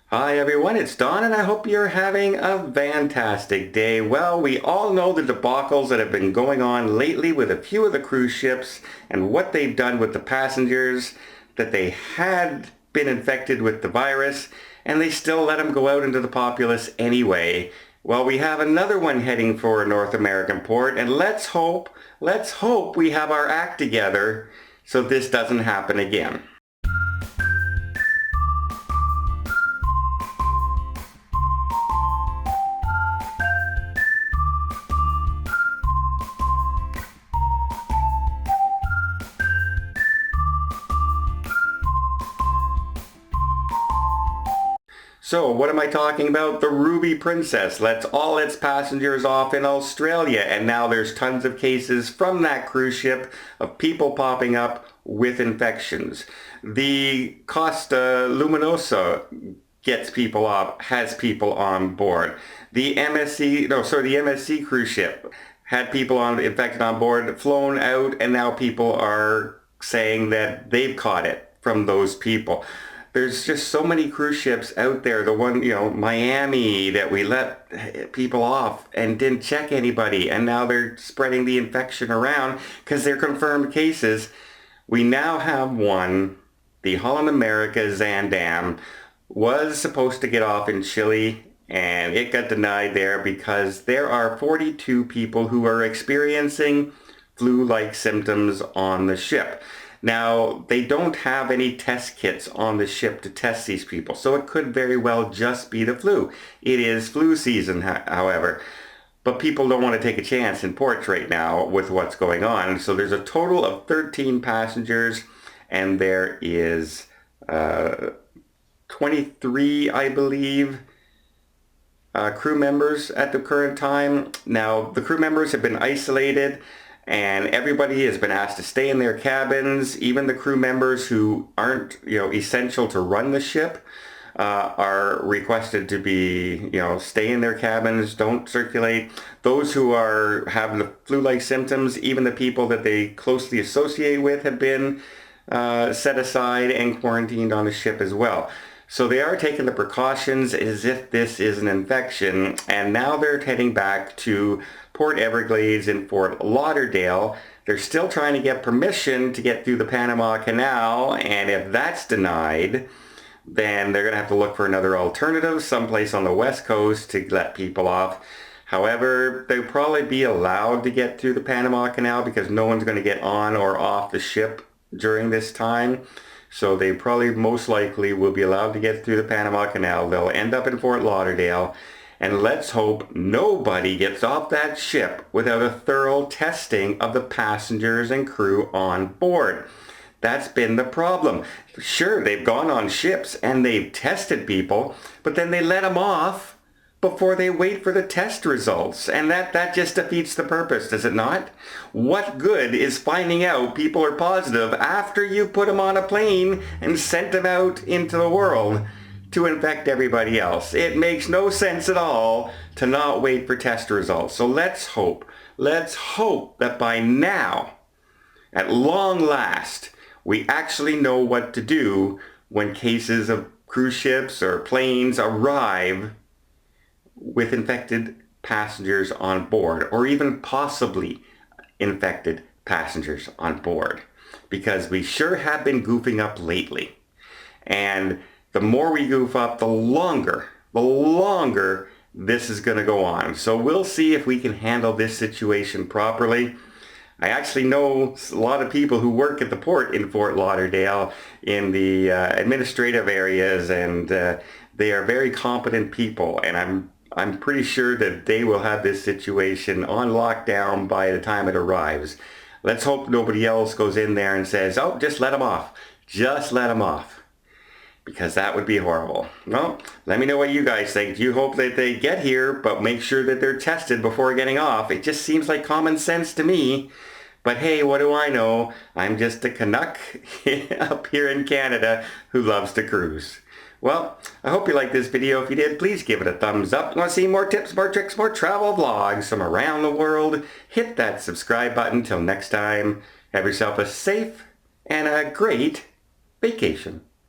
Hi everyone, it's Don and I hope you're having a fantastic day. Well, we all know the debacles that have been going on lately with a few of the cruise ships and what they've done with the passengers, that they had been infected with the virus and they still let them go out into the populace anyway. Well, we have another one heading for a North American port and let's hope we have our act together so this doesn't happen again. So what am I talking about? The Ruby Princess lets all its passengers off in Australia, and now there's tons of cases from that cruise ship of people popping up with infections. The Costa Luminosa gets people off, has people on board. The MSC cruise ship had people infected on board, flown out, and now people are saying that they've caught it from those people. There's just so many cruise ships out there. The one, Miami, that we let people off and didn't check anybody, and now they're spreading the infection around because they're confirmed cases. We now have one, the Holland America Zaandam, was supposed to get off in Chile, and it got denied there because there are 42 people who are experiencing flu-like symptoms on the ship. Now, they don't have any test kits on the ship to test these people, so it could very well just be the flu. It is flu season, however, but people don't want to take a chance in ports right now with what's going on. So there's a total of 13 passengers, and there is 23, I believe, crew members at the current time. Now, the crew members have been isolated, and everybody has been asked to stay in their cabins. Even the crew members who aren't, essential to run the ship are requested to be, stay in their cabins, don't circulate. Those who are having the flu-like symptoms, even the people that they closely associate with, have been set aside and quarantined on the ship as well. So they are taking the precautions as if this is an infection, and now they're heading back to Port Everglades in Fort Lauderdale. They're still trying to get permission to get through the Panama Canal, and if that's denied, then they're going to have to look for another alternative someplace on the west coast to let people off. However, they'll probably be allowed to get through the Panama Canal because no one's going to get on or off the ship during this time. So they probably most likely will be allowed to get through the Panama Canal. They'll end up in Fort Lauderdale. And let's hope nobody gets off that ship without a thorough testing of the passengers and crew on board. That's been the problem. Sure, they've gone on ships and they've tested people, but then they let them off before they wait for the test results. And that just defeats the purpose, does it not? What good is finding out people are positive after you put them on a plane and sent them out into the world to infect everybody else? It makes no sense at all to not wait for test results. So let's hope that by now, at long last, we actually know what to do when cases of cruise ships or planes arrive with infected passengers on board, or even possibly infected passengers on board, because we sure have been goofing up lately. And the more we goof up, the longer this is going to go on. So we'll see if we can handle this situation properly. I actually know a lot of people who work at the port in Fort Lauderdale in the administrative areas, and they are very competent people, and I'm pretty sure that they will have this situation on lockdown by the time it arrives. Let's hope nobody else goes in there and says, oh, just let them off. Just let them off. Because that would be horrible. Well, let me know what you guys think. You hope that they get here, but make sure that they're tested before getting off. It just seems like common sense to me. But hey, what do I know? I'm just a Canuck up here in Canada who loves to cruise. Well, I hope you liked this video. If you did, please give it a thumbs up. Want to see more tips, more tricks, more travel vlogs from around the world? Hit that subscribe button. Till next time, have yourself a safe and a great vacation.